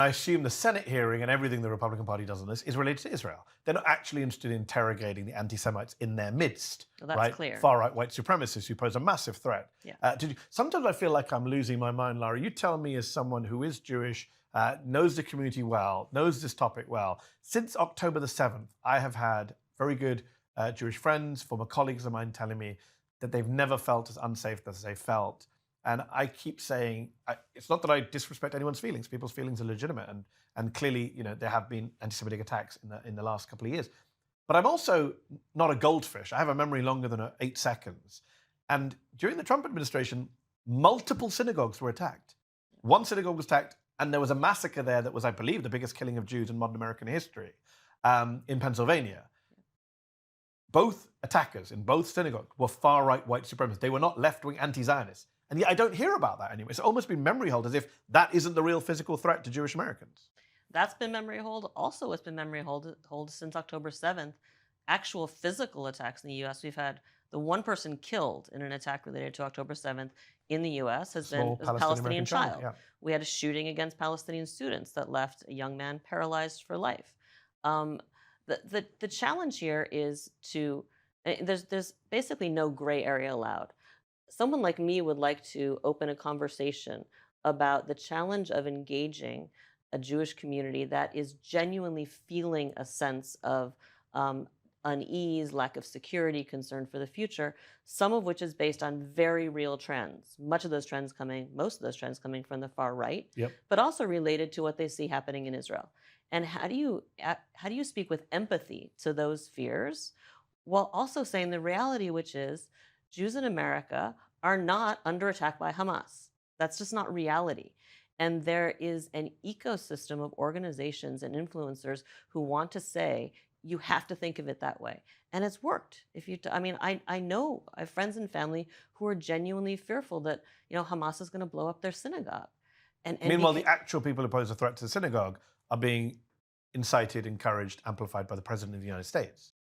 I assume the Senate hearing and everything the Republican Party does on this is related to Israel. They're not actually interested in interrogating the anti-Semites in their midst, Well, that's right? clear. Far-right white supremacists who pose a massive threat. Yeah. Sometimes I feel like I'm losing my mind, Lara. You tell me, as someone who is Jewish, knows the community well, knows this topic well. Since October the 7th, I have had very good Jewish friends, former colleagues of mine telling me that they've never felt as unsafe as they felt. And I keep saying, it's not that I disrespect anyone's feelings. People's feelings are legitimate, and clearly, there have been anti-Semitic attacks in the last couple of years. But I'm also not a goldfish. I have a memory longer than 8 seconds. And during the Trump administration, multiple synagogues were attacked. One synagogue was attacked, and there was a massacre there that was, I believe, the biggest killing of Jews in modern American history in Pennsylvania. Both attackers in both synagogues were far-right white supremacists. They were not left-wing anti-Zionists. And yet I don't hear about that anymore. It's almost been memory hold, as if that isn't the real physical threat to Jewish Americans. That's been memory hold. Also, it's been memory hold since October 7th. Actual physical attacks in the U.S. We've had the one person killed in an attack related to October 7th in the U.S. has been a Palestinian child. Yeah. We had a shooting against Palestinian students that left a young man paralyzed for life. The challenge here is there's basically no gray area allowed. Someone like me would like to open a conversation about the challenge of engaging a Jewish community that is genuinely feeling a sense of unease, lack of security, concern for the future, some of which is based on very real trends. Most of those trends coming from the far right, Yep. but also related to what they see happening in Israel. And how do you speak with empathy to those fears while also saying the reality, which is Jews in America are not under attack by Hamas. That's just not reality. And there is an ecosystem of organizations and influencers who want to say, you have to think of it that way. And it's worked. I know I have friends and family who are genuinely fearful that, Hamas is going to blow up their synagogue. And meanwhile, the actual people who pose a threat to the synagogue are being incited, encouraged, amplified by the President of the United States.